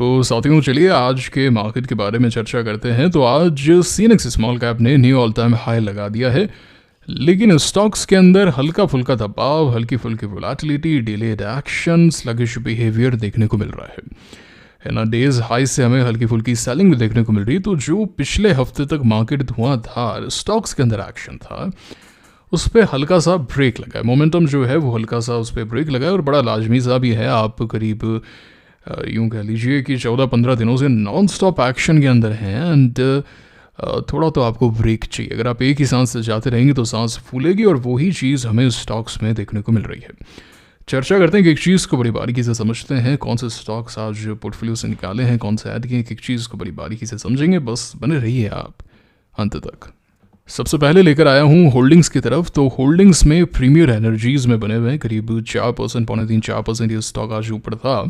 तो साथियों, चलिए आज के मार्केट के बारे में चर्चा करते हैं। तो आज सीएनएक्स स्मॉल कैप ने न्यू ऑल टाइम हाई लगा दिया है, लेकिन स्टॉक्स के अंदर हल्का फुल्का दबाव, हल्की फुल्की volatility, delayed action, sluggish behaviour देखने को मिल रहा है ना। डेज हाई से हमें हल्की फुल्की सेलिंग भी देखने को मिल रही है। तो जो पिछले हफ्ते तक मार्केट धुआंधार स्टॉक्स के अंदर एक्शन था, उस पर हल्का सा ब्रेक लगा है। मोमेंटम जो है वो हल्का सा उस पर ब्रेक लगा है और बड़ा लाजमी सा भी है। आप करीब यूँ कह लीजिए कि 14-15 दिनों से नॉन स्टॉप एक्शन के अंदर हैं एंड थोड़ा तो आपको ब्रेक चाहिए। अगर आप एक ही सांस से जाते रहेंगे तो सांस फूलेगी और वही चीज़ हमें स्टॉक्स में देखने को मिल रही है। चर्चा करते हैं कि एक चीज़ को बड़ी बारीकी से समझते हैं, कौन से स्टॉक्स आज पोर्टफोलियो से निकाले हैं, कौन से ऐड किए, एक चीज़ को बड़ी बारीकी से समझेंगे। बस बने रहिए आप अंत तक। सबसे पहले लेकर आया हूँ होल्डिंग्स की तरफ। तो होल्डिंग्स में प्रीमियर एनर्जीज़ में बने हुए हैं करीब 4%, 3.4% ये स्टॉक आज ऊपर था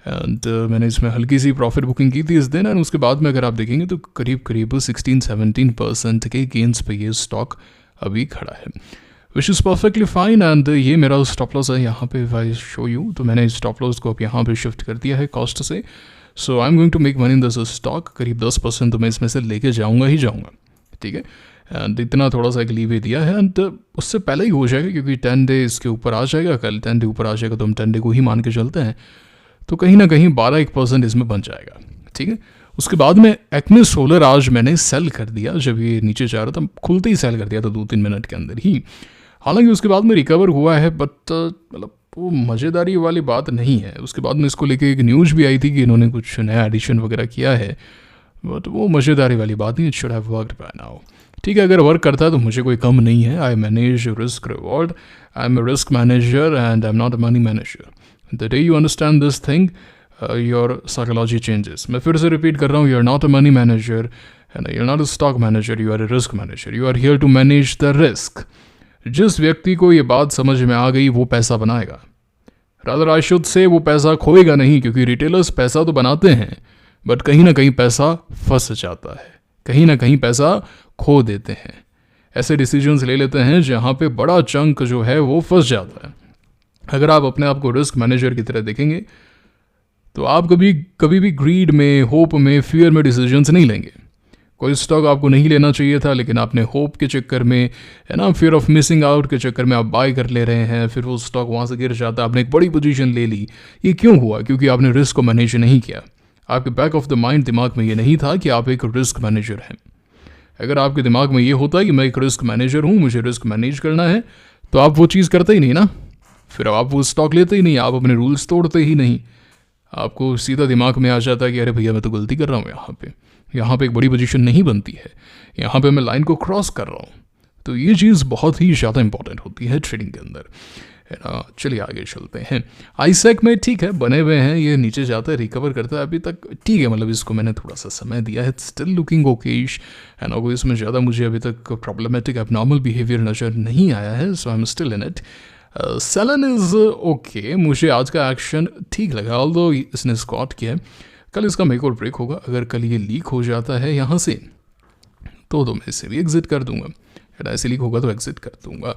एंड मैंने इसमें हल्की सी प्रॉफिट बुकिंग की थी इस दिन। एंड उसके बाद में अगर आप देखेंगे तो करीब 16-17% के गेंस पे ये स्टॉक अभी खड़ा है, which is perfectly fine. And ये मेरा स्टॉप लॉस है यहाँ पे। आई शो यू, तो मैंने स्टॉप लॉस को अब यहाँ पे शिफ्ट कर दिया है कॉस्ट से। So I am going to make money in this stock. करीब 10% तो मैं इसमें से लेके जाऊँगा ही जाऊँगा, ठीक है। एंड इतना थोड़ा सा एक लीवे दिया है एंड उससे पहले ही हो जाएगा, क्योंकि 10 डे इसके ऊपर आ जाएगा। कल 10 डे ऊपर आ जाएगा तो हम 10 डे को ही मान के चलते हैं, तो कहीं ना कहीं 12% इसमें बन जाएगा, ठीक है। उसके बाद में एक्मे सोलर आज मैंने सेल कर दिया, जब ये न्ीचे जा रहा था खुलते ही सेल कर दिया था 2-3 मिनट के अंदर ही। हालांकि उसके बाद में रिकवर हुआ है, बट मतलब वो मज़ेदारी वाली बात नहीं है। उसके बाद में इसको लेके एक न्यूज़ भी आई थी कि इन्होंने कुछ नया एडिशन वगैरह किया है, बट वो मज़ेदारी वाली बात नहीं। It should have worked by now, ठीक है। अगर वर्क करता है तो मुझे कोई कम नहीं है। I manage risk reward, I am a risk manager and I am not a money manager. The day you understand this thing, your psychology changes. मैं फिर से रिपीट कर रहा हूँ, you are not a money manager and you are not a stock manager, you are a risk manager. You are here to manage the risk. जिस व्यक्ति को ये बात समझ में आ गई वो पैसा बनाएगा, रादर आई शुड से वो पैसा खोएगा नहीं, क्योंकि रिटेलर्स पैसा तो बनाते हैं बट कहीं ना कहीं पैसा फंस जाता है, कहीं ना कहीं पैसा खो देते हैं। ऐसे डिसीजंस ले लेते हैं जहाँ पे बड़ा चंक जो है वो फंस जाता है। अगर आप अपने आप को रिस्क मैनेजर की तरह देखेंगे तो आप कभी भी ग्रीड में, होप में, फियर में डिसीजंस नहीं लेंगे। कोई स्टॉक आपको नहीं लेना चाहिए था, लेकिन आपने होप के चक्कर में, है ना, फियर ऑफ मिसिंग आउट के चक्कर में आप बाय कर ले रहे हैं, फिर वो स्टॉक वहाँ से गिर जाता है, आपने एक बड़ी पोजीशन ले ली। ये क्यों हुआ? क्योंकि आपने रिस्क को मैनेज नहीं किया। आपके बैक ऑफ द माइंड, दिमाग में ये नहीं था कि आप एक रिस्क मैनेजर हैं। अगर आपके दिमाग में ये होता है कि मैं एक रिस्क मैनेजर हूँ, मुझे रिस्क मैनेज करना है, तो आप वो चीज़ करते ही नहीं ना, फिर आप वो स्टॉक लेते ही नहीं, आप अपने रूल्स तोड़ते ही नहीं। आपको सीधा दिमाग में आ जाता है कि अरे भैया मैं तो गलती कर रहा हूँ, यहाँ पे एक बड़ी पोजीशन नहीं बनती है, यहाँ पे मैं लाइन को क्रॉस कर रहा हूँ। तो ये चीज़ बहुत ही ज़्यादा इंपॉर्टेंट होती है ट्रेडिंग के अंदर, है ना। चलिए आगे चलते हैं। आईसेक में ठीक है, बने हुए हैं, ये नीचे जाता है, रिकवर करता है अभी तक, ठीक है। मतलब इसको मैंने थोड़ा सा समय दिया है, स्टिल लुकिंग ओकेश, है ना। कोई इसमें ज़्यादा मुझे अभी तक प्रॉब्लमेटिक एबनॉर्मल बिहेवियर नज़र नहीं आया है, so I am still in it. Selan is okay, मुझे आज का एक्शन ठीक लगा, ऑल्दो इसने स्कॉट किया है। कल इसका मेक और ब्रेक होगा। अगर कल ये लीक हो जाता है यहाँ से तो मैं इसे भी एग्जिट कर दूंगा, ऐसे लीक होगा तो एग्जिट कर दूंगा।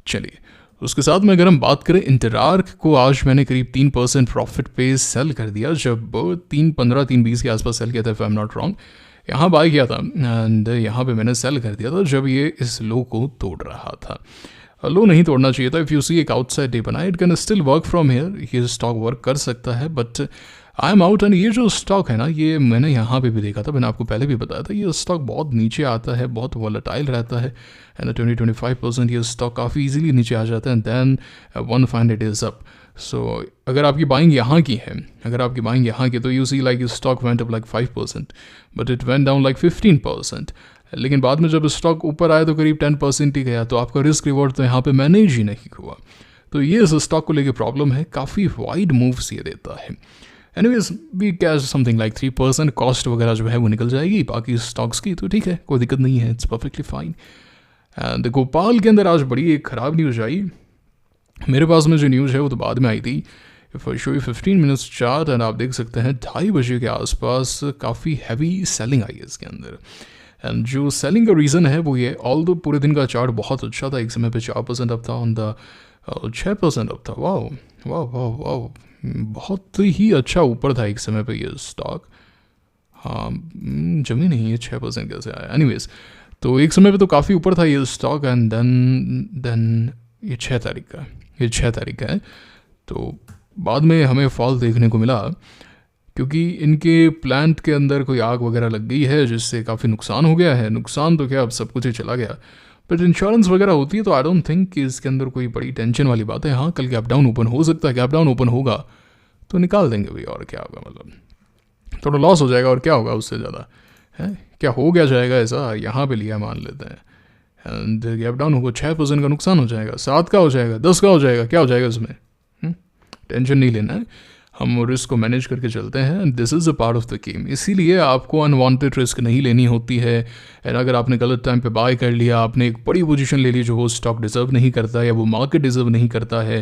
चलिए उसके साथ में अगर हम बात करें इंटरआर्क को, आज मैंने करीब 3% प्रॉफिट पे सेल कर दिया, जब 3.15, 3.20 के आसपास सेल किया था, if I am not wrong. यहाँ बाय किया था एंड यहाँ पे मैंने सेल कर दिया था जब ये इस लो को तोड़ रहा था। लो नहीं तोड़ना चाहिए था। इफ़ यू सी एक आउटसाइड डे बना, it can still work from here, ये स्टॉक वर्क कर सकता है, but I am out. And ये जो स्टॉक है ना, ये मैंने यहाँ पे भी देखा था, मैंने आपको पहले भी बताया था, ये स्टॉक बहुत नीचे आता है, बहुत वॉलेटाइल रहता है, एंड 20-25% ये स्टॉक काफ़ी इजीली नीचे आ जाता है and then one find it is up. सो अगर आपकी बाइंग यहाँ की है, तो you see like stock went up like 5%, but it went down like 15%। लेकिन बाद में जब स्टॉक ऊपर आया तो करीब 10% ही गया, तो आपका रिस्क रिवॉर्ड तो यहाँ पे मैनेज ही नहीं हुआ। तो ये इस स्टॉक को लेके प्रॉब्लम है, काफ़ी वाइड मूव्स ये देता है। Anyways we cash something like 3%, cost वगैरह जो है वो निकल जाएगी बाकी स्टॉक्स की, तो ठीक है, कोई दिक्कत नहीं है, it's perfectly fine. And Gopal के अंदर आज बड़ी एक ख़राब न्यूज़ आई। मेरे पास में जो न्यूज़ है वो तो बाद में आई थी। If I show you 15 minutes chart, and आप देख सकते हैं 2:30 बजे के आसपास काफ़ी हैवी सेलिंग आई है इसके अंदर। एंड जो सेलिंग का रीज़न है वो ये, ऑल दो पूरे दिन का चार्ट बहुत अच्छा था, एक समय पे 4% अप था, ऑन द 6% अप था। वाह वाह वाह वाह, बहुत ही अच्छा ऊपर था एक समय पे ये स्टॉक। हाँ जमी नहीं है 6% कैसे आया, एनीवेज तो एक समय पे तो काफ़ी ऊपर था ये स्टॉक। एंड देन ये 6 तारीख का, ये 6 तारीख का है, तो बाद में हमें फॉल देखने को मिला क्योंकि इनके प्लांट के अंदर कोई आग वगैरह लग गई है जिससे काफ़ी नुकसान हो गया है। नुकसान तो क्या, अब सब कुछ ही चला गया, बट इंश्योरेंस वगैरह होती है तो आई डोंट थिंक कि इसके अंदर कोई बड़ी टेंशन वाली बात है। हाँ कल गैप डाउन ओपन हो सकता है, गैप डाउन ओपन होगा तो निकाल देंगे भाई, और क्या होगा, मतलब थोड़ा लॉस हो जाएगा और क्या होगा उससे ज़्यादा है, क्या हो गया जाएगा ऐसा, यहाँ पे लिया मान लेते हैं, एंड गैप डाउन होगा 6% का नुकसान हो जाएगा, 7 का हो जाएगा, 10 का हो जाएगा, क्या हो जाएगा उसमें, टेंशन नहीं लेना है, हम रिस्क को मैनेज करके चलते हैं। This is a part of the game, इसीलिए आपको अनवांटेड रिस्क नहीं लेनी होती है। एंड अगर आपने गलत टाइम पे बाय कर लिया, आपने एक बड़ी पोजीशन ले ली जो वो स्टॉक डिजर्व नहीं करता या वो मार्केट डिजर्व नहीं करता है,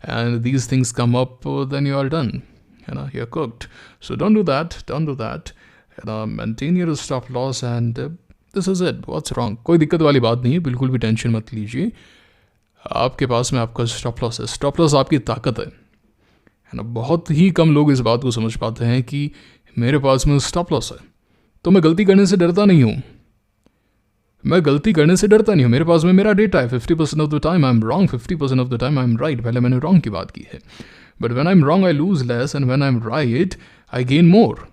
and these things come up, then you are done, है ना, you are cooked. So don't do that, don't do that, है ना, maintain your stop loss and this is it, what's wrong. कोई दिक्कत वाली बात नहीं है, बिल्कुल भी टेंशन मत लीजिए। आपके पास में आपका स्टॉप लॉस है, स्टॉप लॉस आपकी ताकत है ना। बहुत ही कम लोग इस बात को समझ पाते हैं कि मेरे पास में स्टॉप लॉस है तो मैं गलती करने से डरता नहीं हूँ, मैं गलती करने से डरता नहीं हूँ, मेरे पास में मेरा डेटा है, 50% of the time I am wrong, 50% of the time I am right. पहले मैंने रॉन्ग की बात की है, but when I am wrong I lose less and when I am right I gain more.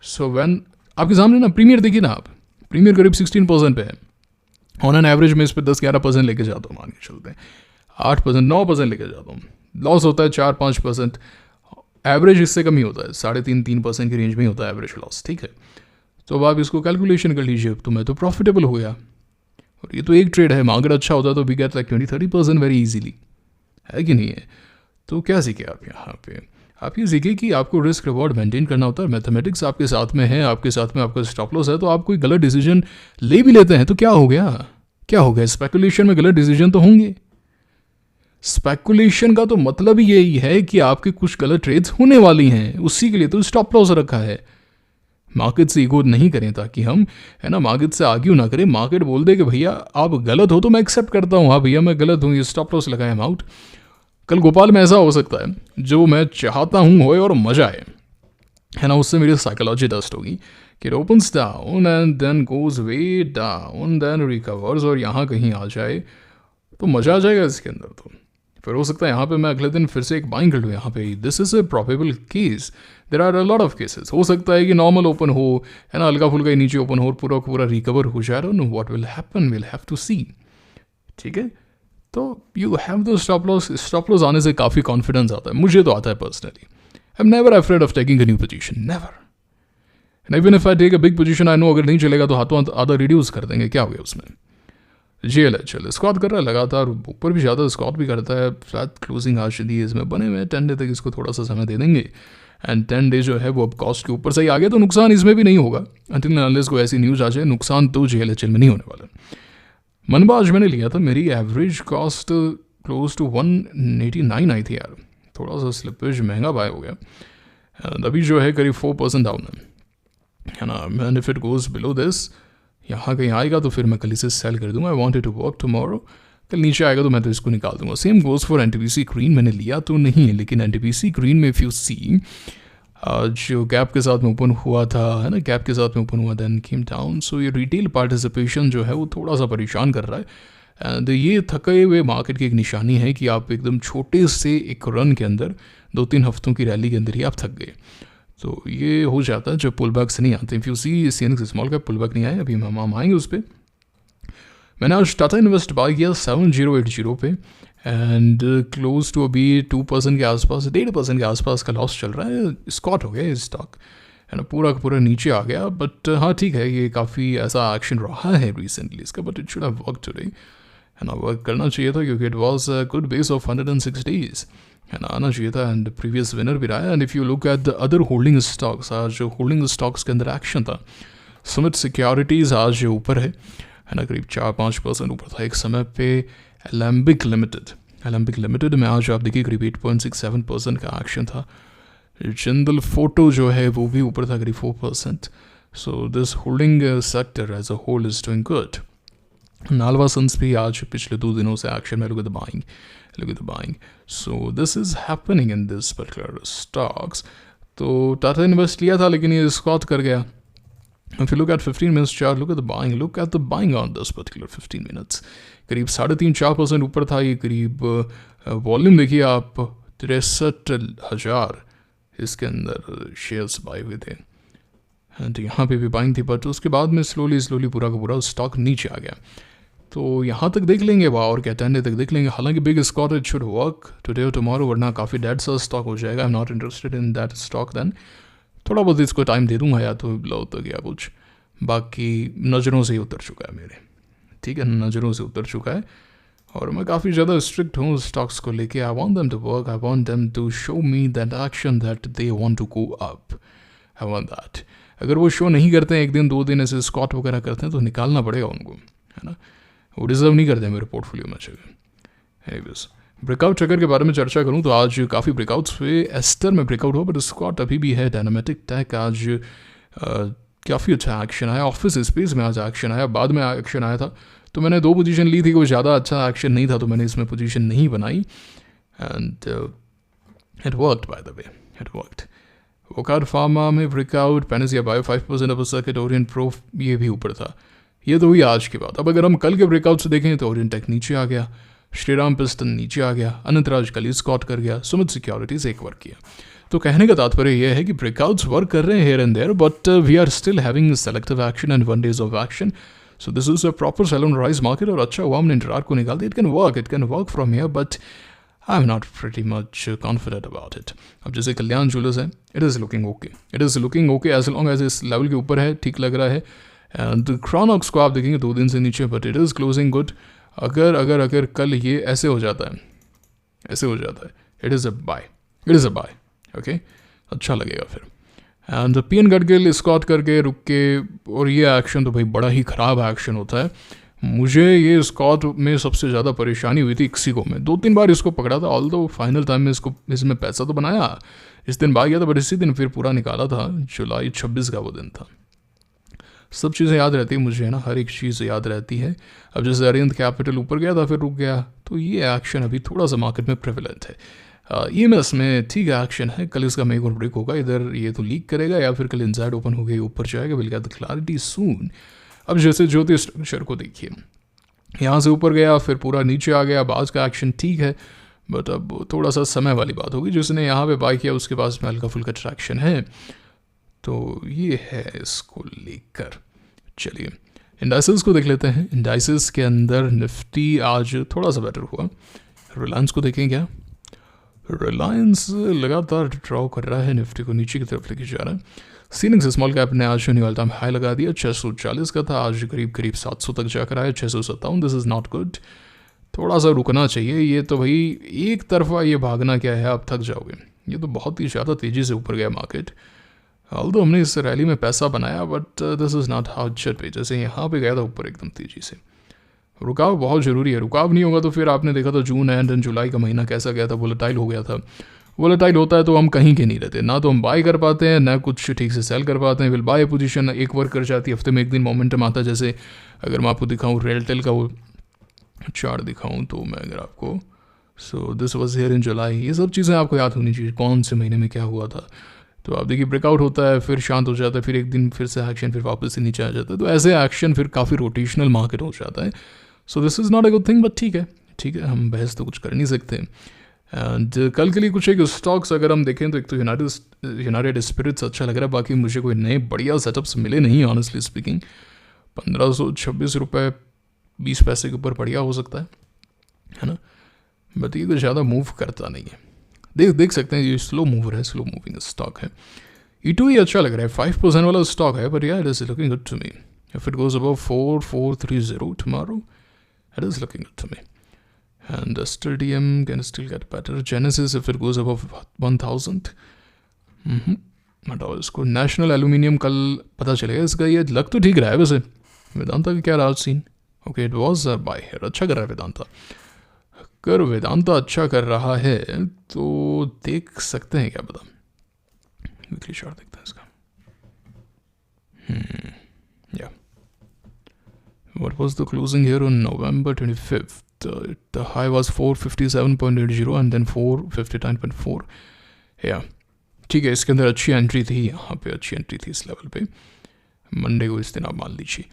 So when आपके सामने ना premiere देखिए ना, आप प्रीमियर करीब 16% पे है, ऑन एन एवरेज में इस पर 10-11% लेके जाता हूँ, मान के चलते हैं 8%, 9% लेके जाता हूँ, लॉस होता है 4-5%, एवरेज इससे कम ही होता है, 3.5-3% की रेंज में ही होता है एवरेज लॉस, ठीक है। तो अब आप इसको कैलकुलेशन कर लीजिए, तो मैं तो प्रॉफिटेबल हो गया, और ये तो एक ट्रेड है, मार्केट अच्छा होता है तो भी गेट लाइक 20-30% वेरी इजीली, है कि नहीं है। तो क्या सीखे आप यहाँ पे, आप ये सीखे कि आपको रिस्क रिवॉर्ड मेंटेन करना होता है, मैथमेटिक्स आपके साथ में है, आपके साथ में आपका स्टॉप लॉस है, तो आप कोई गलत डिसीजन ले भी लेते हैं तो क्या हो गया, क्या हो गया, स्पेकुलेशन में गलत डिसीजन तो होंगे। स्पेकुलेशन का तो मतलब ही यही है कि आपके कुछ गलत ट्रेड्स होने वाली हैं, उसी के लिए तो स्टॉप लॉस रखा है। मार्केट से ईगो नहीं करें ताकि हम, है ना, मार्केट से आर्ग्यू ना करें। मार्केट बोल दे कि भैया आप गलत हो तो मैं एक्सेप्ट करता हूँ, हाँ भैया मैं गलत हूँ, ये स्टॉप लॉस लगाए, हम आउट। कल गोपाल में ऐसा हो सकता है जो मैं चाहता हूँ होए और मजा आए, है ना, उससे मेरी साइकोलॉजी डस्ट होगी कि it opens down and then goes way down then recovers, और यहाँ कहीं आ जाए तो मजा आ जाएगा इसके अंदर। तो फिर हो सकता है यहाँ पे मैं अगले दिन फिर से एक बाइंग कर लूँ यहाँ पे, this is a probable case, there are a lot of cases. हो सकता है कि नॉर्मल ओपन हो, है ना, हल्का फुल्का नीचे ओपन हो, पूरा पूरा रिकवर हो जाए, know what will happen, will have to see, ठीक है। तो you have the stop loss, stop loss आने से काफ़ी कॉन्फिडेंस आता है, मुझे तो आता है personally. I am never afraid of taking a new position, never. And even if I take a big position, I know अगर नहीं चलेगा तो हाथों हाथ आधा रिड्यूस कर देंगे, क्या हो गया उसमें। GLHL स्कॉट कर रहा है लगातार, ऊपर भी ज़्यादा स्कॉट भी करता है, फ्लैट क्लोजिंग आज दी है इसमें बने हुए हैं, 10 डे तक इसको थोड़ा सा समय दे देंगे, एंड 10 डे जो है वो अब कॉस्ट के ऊपर से ही आ गया, तो नुकसान इसमें भी नहीं होगा अंटिल अनलेस को ऐसी न्यूज़ आ जाए, नुकसान तो GLHL में नहीं होने वाला। मनबा आज मैंने लिया था, मेरी एवरेज कॉस्ट क्लोज टू 189 आई थी यार, थोड़ा सा स्लिपेज, महंगा बाय हो गया, अभी जो है करीब 4% डाउन है ना। And if it goes below this, यहाँ कहीं आएगा तो फिर मैं कल इसे सेल कर दूंगा, I wanted to work tomorrow, कल नीचे आएगा तो मैं तो इसको निकाल दूंगा। Same goes for NTPC green, मैंने लिया तो नहीं है, लेकिन NTPC ग्रीन में इफ यू सी जो गैप के साथ में ओपन हुआ था, है ना, गैप के साथ में ओपन हुआ, देन केम डाउन, सो ये रिटेल पार्टिसिपेशन जो है वो थोड़ा सा परेशान कर रहा है, एंड ये थके हुए मार्केट की एक निशानी है कि आप एकदम छोटे से एक रन के अंदर 2-3 हफ्तों की रैली के अंदर ही आप थक गए। तो ये हो जाता है जब पुल बैक से नहीं आते। If you see CNX small cap pull back नहीं आए, अभी हम आएंगे उस पर। मैंने आज टाटा इन्वेस्ट बाय किया 7080 पे, एंड क्लोज टू अभी 2% के आसपास, 1.5% के आसपास का लॉस चल रहा है, स्कॉट हो गया ये स्टॉक, है ना, पूरा का पूरा नीचे आ गया। बट हाँ ठीक है, ये काफ़ी ऐसा एक्शन रहा है रिसेंटली इसका, but it should have work today, है ना, वर्क करना चाहिए था क्योंकि it was a good base of 106 days, है ना, आना चाहिए था, एंड प्रीवियस विनर भी रहा है। And if you look at the other holding stocks, आज जो होल्डिंग स्टॉक्स के अंदर एक्शन था, सुमित सिक्योरिटीज़ आज ऊपर है ना, करीब 4-5% ऊपर था एक समय पे। एलेम्बिक लिमिटेड में आज आप देखिए करीब 8.67% का एक्शन था। जिंदल फोटो जो है वो भी ऊपर था करीब 4%। So this holding sector as a whole is doing good. Nalwa sons भी आज पिछले 2 दिनों से एक्शन में. Look at the buying. So this is happening in this particular stocks. तो टाटा इन्वेस्ट लिया था लेकिन ये स्कॉट कर गया. If you look at 15 minutes chart, look at the buying. Look at the buying on this particular 15 minutes. करीब 3.5-4% ऊपर था ये. करीब वॉल्यूम देखिए आप 63,000 इसके अंदर शेयर्स बाय हुए थे. एंड यहाँ पे भी बाइंग थी, बट उसके बाद में स्लोली पूरा का पूरा स्टॉक नीचे आ गया. तो यहाँ तक देख लेंगे वाह, और क्या 10 डे तक देख लेंगे. हालांकि big scot it should work today और टुमारो, वरना काफ़ी डेड सा स्टॉक हो जाएगा. I am not interested in that stock. Then थोड़ा बहुत इसको टाइम दे दूंगा, या तो लो तो गया कुछ. बाकी नज़रों से ही उतर चुका है मेरे. ठीक है, नज़रों से उतर चुका है. और मैं काफ़ी ज़्यादा स्ट्रिक्ट हूँ स्टॉक्स को लेके. I want them to work, I want them to show me that action that they want to go up. I want that. अगर वो शो नहीं करते हैं, 1 दिन 2 दिन ऐसे स्कॉट वगैरह करते हैं, तो निकालना पड़ेगा उनको, है ना. वो डिजर्व नहीं करते मेरे पोर्टफोलियो में. चाहिए एनीवेज, ब्रेकआउट ट्रिगर के बारे में चर्चा करूं तो आज काफ़ी ब्रेकआउट्स हुए. एस्टर में ब्रेकआउट हुआ, बट स्कॉट अभी भी है. डायनामेटिक टेक आज काफ़ी अच्छा एक्शन आया. ऑफिस स्पेस में आज एक्शन आया, बाद में एक्शन आया था. तो मैंने 2 पोजीशन ली थी, कोई ज़्यादा अच्छा एक्शन नहीं था, तो मैंने इसमें पोजीशन नहीं बनाई. And it worked, by the way, it worked. Wockhardt pharma में breakout. Panacea bio 5% upper circuit. Orient pro ये भी ऊपर था. ये तो हुई आज की बात. अब अगर हम कल के ब्रेकआउट से देखें तो ओरिएंट टेक नीचे आ गया, श्रीराम पिस्टन नीचे आ गया, अनंतराज कल स्कॉट कर गया, सुमित सिक्योरिटीज एक वर्क किया. तो कहने का तात्पर्य यह है कि ब्रेकआउट्स वर्क कर रहे हैं here and there, but we are still having selective action and 1 days of action. So this is a proper sell on rise market. और अच्छा हुआ हमने इंटरार को निकाल दिया. It can work from here, but I am not pretty much confident about it. अब जैसे कल्याण ज्वेलर्स है, it is looking okay as long as इस लेवल के ऊपर है, ठीक लग रहा है. एंड क्रोनॉक्स को आप देखेंगे 2 दिन से नीचे, but it is closing good. अगर कल ये ऐसे हो जाता है, it is a buy. Okay, अच्छा लगेगा फिर. एंड पीएन गडगिल स्कॉट करके रुक के, और ये एक्शन तो भाई बड़ा ही ख़राब एक्शन होता है. मुझे ये स्कॉट में सबसे ज़्यादा परेशानी हुई थी इक्सिको में. 2-3 बार इसको पकड़ा था, ऑल्दो फाइनल टाइम में इसमें पैसा तो बनाया. इस दिन भाग गया था, बट इसी दिन फिर पूरा निकाला था. जुलाई 26 का वो दिन था. सब चीज़ें याद रहती है मुझे, है ना, हर एक चीज़ याद रहती है. अब जैसे अरिहंत कैपिटल ऊपर गया था, फिर रुक गया, तो ये एक्शन अभी थोड़ा सा मार्केट में प्रेवलेंट है. EMS में ठीक एक्शन है. कल इसका मेक और ब्रेक होगा, इधर ये तो लीक करेगा या फिर कल इनसाइड ओपन हो गई ऊपर जाएगा. विल गेट द क्लैरिटी सून. अब जैसे ज्योति स्ट्रक्चर को देखिए, यहाँ से ऊपर गया फिर पूरा नीचे आ गया. आज का एक्शन ठीक है, बट अब थोड़ा सा समय वाली बात होगी. जिसने यहाँ पे बाय किया उसके पास में हल्का फुल्का ट्रैक्शन है, तो ये है इसको लेकर. चलिए इंडाइसेस को देख लेते हैं. इंडाइसेस के अंदर निफ्टी आज थोड़ा सा बेटर हुआ. रिलायंस को देखें क्या. रिलायंस लगातार ड्रॉ कर रहा है, निफ्टी को नीचे की तरफ लेके जा रहा है. सीनिक्स स्मॉल कैप ने आज न्यू ऑल टाइम हाई लगा दिया. 640 का था, आज करीब 700 तक जाकर आया. 657. This is not good. थोड़ा सा रुकना चाहिए. ये तो भाई एक तरफा ये भागना क्या है, आप थक जाओगे. ये तो बहुत ही ज़्यादा तेज़ी से ऊपर गया मार्केट. ऑल्दो हमने इस रैली में पैसा बनाया, but this is not how it should be. जैसे यहाँ पे गया था ऊपर एकदम तेज़ी से. रुकाव बहुत ज़रूरी है. रुकाव नहीं होगा तो फिर आपने देखा था जून एंड जुलाई का महीना कैसा गया था, वोलेटाइल हो गया था. वोलेटाइल होता है तो हम कहीं के नहीं रहते, ना तो हम बाय कर पाते हैं, ना कुछ ठीक से सेल कर पाते हैं. विल बाय पोजीशन एक वर्क कर जाती है, हफ्ते में एक दिन मोमेंटम आता है. जैसे अगर मैं आपको दिखाऊँ रेलटेल का वो चार्ट दिखाऊँ, तो मैं अगर आपको, so this was here in July. ये सब चीज़ें आपको याद होनी चाहिए, कौन से महीने में क्या हुआ था. तो आप देखिए ब्रेकआउट होता है, फिर शांत हो जाता है, फिर एक दिन फिर से एक्शन, फिर वापस से नीचे आ जाता है. तो ऐसे एक्शन फिर काफ़ी रोटेशनल मार्केट हो जाता है. So this is not a good thing, but ठीक है, हम बहस तो कुछ कर नहीं सकते. एंड कल के लिए कुछ एक स्टॉक्स अगर हम देखें तो एक तो यूनाइटेड स्पिरिट्स अच्छा लग रहा है. बाकी मुझे कोई नए बढ़िया सेटअप्स मिले नहीं, ऑनेस्टली स्पीकिंग. 1526 रुपये 20 पैसे के ऊपर बढ़िया हो सकता है ना, बट ये तो ज़्यादा मूव करता नहीं है. देख सकते हैं, ये स्लो मूवर है, स्लो मूविंग स्टॉक है. E2 ही अच्छा लग रहा है, 5% वाला स्टॉक है, बट यार it is looking good to me. If it goes above 4430 tomorrow, it is looking good to me. And still DM can still get better. Genesis if it goes above 1000. हटाओ इसको. National aluminium कल पता चलेगा इसका. ये लग तो ठीक रहा है वैसे. वेदांता का क्या रहा scene. Okay, it was buy here. अच्छा कर रहा है वेदांता. अगर वेदांता अच्छा कर रहा है तो देख सकते हैं, क्या पता. वीकली चार्ट देखते हैं इसका. What was the closing here on November 25th? The high was 457.80 and then 459.4. या ठीक है, इसके अंदर अच्छी एंट्री थी, यहाँ पे अच्छी एंट्री थी इस लेवल पे मंडे को, इस दिन आप मान लीजिए।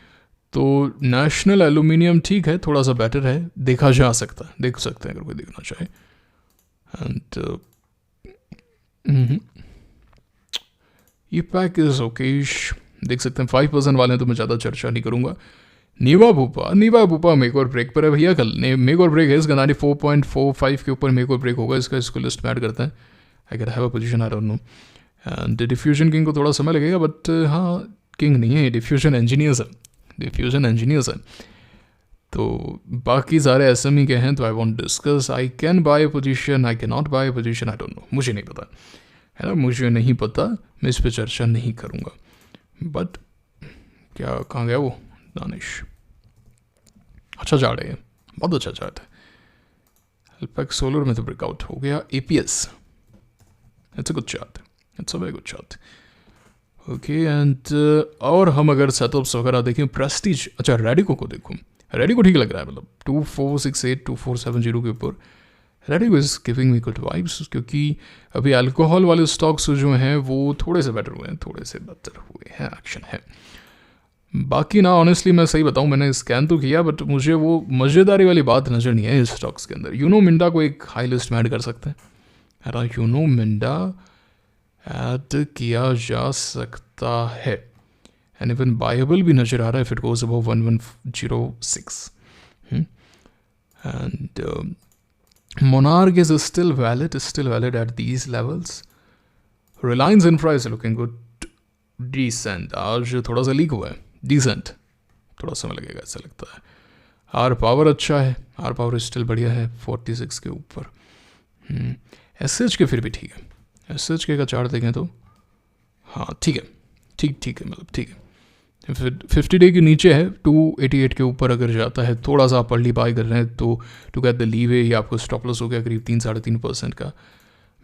तो नेशनल एल्यूमिनियम ठीक है, थोड़ा सा बेटर है, देखा जा सकता है, देख सकते हैं अगर कोई देखना चाहे। एंड ये पैक इज ओकेश, देख सकते हैं 5% वाले हैं, तो मैं ज़्यादा चर्चा नहीं करूँगा। नीवा भूपा मेक और ब्रेक पर है भैया, कल मेक और ब्रेक है इसका 94.45 के ऊपर मेक और ब्रेक होगा इसका, इसको लिस्ट में ऐड करते हैं। I can have a position, I don't no. And diffusion king को थोड़ा समय लगेगा, बट हाँ किंग नहीं है, डिफ्यूजन इंजीनियर्स है। तो बाकी सारे एसएमई के हैं, तो I want discuss. I can buy position, I can not buy position, I don't know, मुझे नहीं पता है ना, मुझे नहीं पता, मैं इस पर चर्चा नहीं करूँगा। बट क्या कहाँ गया वो दानिश, अच्छा चार्ट है, बहुत अच्छा चार्ट है। अल्पेक्स सोलर में तो ब्रेकआउट हो गया। APS, it's a good chart, it's a very good chart. Okay and और हम अगर सेटअप्स वगैरह देखें, प्रेस्टीज, अच्छा रेडिको को देखूँ, रेडिको ठीक लग रहा है, मतलब 2468 2470 के ऊपर Radico is giving me good vibes, क्योंकि अभी अल्कोहल वाले स्टॉक्स जो हैं वो थोड़े से बेटर हुए हैं, एक्शन है। बाकी ना ऑनेस्टली मैं सही बताऊं, मैंने स्कैन तो किया, बट मुझे वो मज़ेदारी वाली बात नज़र नहीं है इस स्टॉक्स के अंदर। यूनो मिंडा को एक हाई लिस्ट में ऐड कर सकते हैं, है ना, यूनो मिंडा ऐड किया जा सकता है, एंड इवन बायबल भी नज़र आ रहा है if it goes above 1106। And Monarch is still valid at these levels. Reliance Infra is looking good, decent. आज थोड़ा सा लीक हुआ है, decent, थोड़ा समय लगेगा ऐसा लगता है। आर पावर अच्छा है, आर पावर स्टिल बढ़िया है 46 के ऊपर। एसएच के फिर भी ठीक है, एसएच के का चार्ट देखें तो हाँ ठीक है, ठीक है, मतलब ठीक है। 50 डे के नीचे है, 288 के ऊपर अगर जाता है, थोड़ा सा आप अर्ली बाय कर रहे हैं तो टू गेट द लीवे, या आपको स्टॉप लॉस हो गया करीब 3-3.5% का।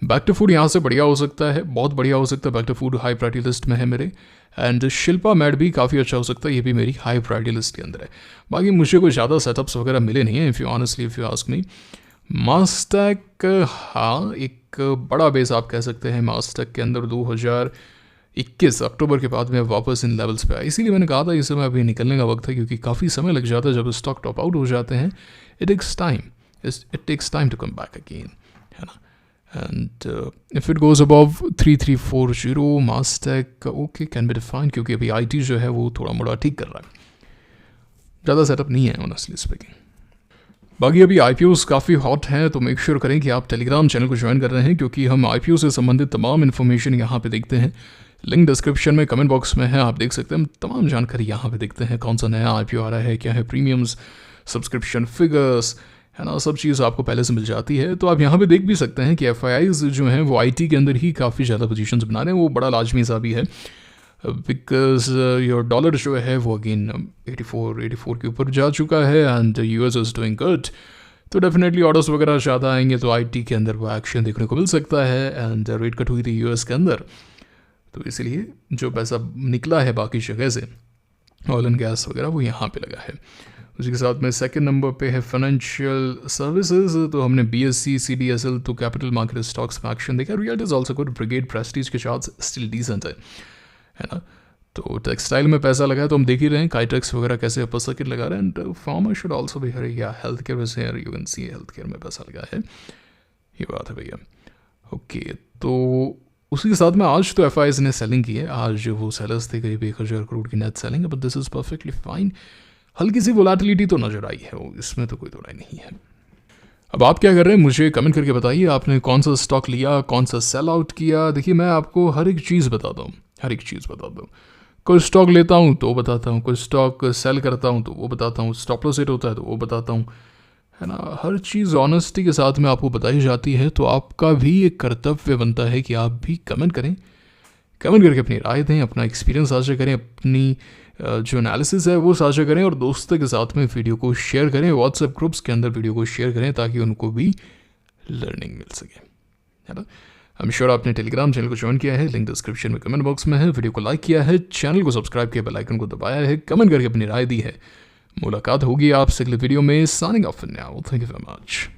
बैक टू फूड यहाँ से बढ़िया हो सकता है, बहुत बढ़िया हो सकता है। Back to food high priority list में है मेरे, एंड शिल्पा मैड भी काफ़ी अच्छा हो सकता है, ये भी मेरी हाई प्रायोरिटी लिस्ट के अंदर है। बाकी मुझे कोई ज़्यादा सेटअप्स वगैरह मिले नहीं है, इफ़ यू आस्क मी। मास्टैक, हाँ एक बड़ा बेस आप कह सकते हैं मास्टैक के अंदर। 2021 अक्टूबर के बाद में वापस इन लेवल्स पे आया, इसीलिए मैंने कहा था इस समय अभी निकलने का वक्त है, क्योंकि काफ़ी समय लग जाता है जब स्टॉक टॉप आउट हो जाते हैं। It takes time to come back again, है ना। And if it goes above 3340 Mastek okay can be defined, क्योंकि अभी आईटी जो है वो थोड़ा मोड़ा ठीक कर रहा है, ज़्यादा सेटअप नहीं है ऑनेस्टली स्पीकिंग। बाकी अभी आईपीओस काफ़ी हॉट हैं, तो मेक श्योर करें कि आप टेलीग्राम चैनल को ज्वाइन कर रहे हैं, क्योंकि हम आईपीओ से संबंधित तमाम इन्फॉर्मेशन यहाँ पे देखते हैं। लिंक डिस्क्रिप्शन में कमेंट बॉक्स में है, आप देख सकते हैं। हम तमाम जानकारी यहाँ पे देखते हैं, कौन सा नया आईपीओ आ रहा है, क्या है प्रीमियम्स, सब्सक्रिप्शन फिगर्स, है ना, सब चीज़ आपको पहले से मिल जाती है। तो आप यहाँ पे देख भी सकते हैं कि एफआईआईज जो हैं वो आईटी के अंदर ही काफ़ी ज़्यादा पोजीशंस बना रहे हैं, वो बड़ा लाजमी सा भी है, बिकॉज योर डॉलर जो है वो अगेन 84 के ऊपर जा चुका है, and US is doing good. तो डेफिनेटली ऑर्डर्स वगैरह ज़्यादा आएंगे, तो आईटी के अंदर वो एक्शन देखने को मिल सकता है। एंड रेट कट हुई थी यूएस के अंदर, तो इसलिए जो पैसा निकला है बाकी जगह से, ऑयल एंड गैस वगैरह, वो यहाँ पे लगा है। उसी के साथ में सेकंड नंबर पे है फाइनेंशियल सर्विसेज, तो हमने बीएससी, सीडीएसएल, तो कैपिटल मार्केट स्टॉक्स में एक्शन देखा। Realty is also good, brigade, Prestige के चार्ट्स स्टिल डिसेंट है ना। तो टेक्सटाइल में पैसा लगा है, तो हम देख ही रहे हैं काइटेक्स वगैरह कैसे अपर सर्किट लगा रहे हैं। एंड फार्मर शुड ऑल्सो भी हरी, या हेल्थ केयर वैसे you can see health care में पैसा लगा है, ये बात है भैया। ओके, तो उसी के साथ में आज तो एफआईआईज ने सेलिंग की है, आज वो सेलर्स थे करीब 1000 करोड़ की नेट सेलिंग है, but this is perfectly fine. हल्की सी वोलेटिलिटी तो नजर आई है, वो इसमें तो कोई थोड़ा नहीं है। अब आप क्या कर रहे हैं मुझे कमेंट करके बताइए, आपने कौन सा स्टॉक लिया, कौन सा सेल आउट किया। देखिए मैं आपको हर एक चीज़ बताता हूँ, कोई स्टॉक लेता हूँ तो बताता हूँ, कोई स्टॉक सेल करता हूँ तो वो बताता हूँ, स्टॉप लॉस हिट होता है तो वो बताता हूँ, है ना। हर चीज़ ऑनेस्टी के साथ में आपको बताई जाती है, तो आपका भी एक कर्तव्य बनता है कि आप भी कमेंट करें, कमेंट करके अपनी राय दें, अपना एक्सपीरियंस साझा करें, अपनी जो एनालिसिस है वो साझा करें, और दोस्तों के साथ में वीडियो को शेयर करें, व्हाट्सएप ग्रुप्स के अंदर वीडियो को शेयर करें, ताकि उनको भी लर्निंग मिल सके, है ना। आई एम श्योर आपने टेलीग्राम चैनल को ज्वाइन किया है, लिंक डिस्क्रिप्शन में कमेंट बॉक्स में है। वीडियो को लाइक किया है, चैनल को सब्सक्राइब किया, बेल आइकन को दबाया है, कमेंट करके अपनी राय दी है, मुलाकात होगी आपसे अगले वीडियो में। Signing off now, thank you very much.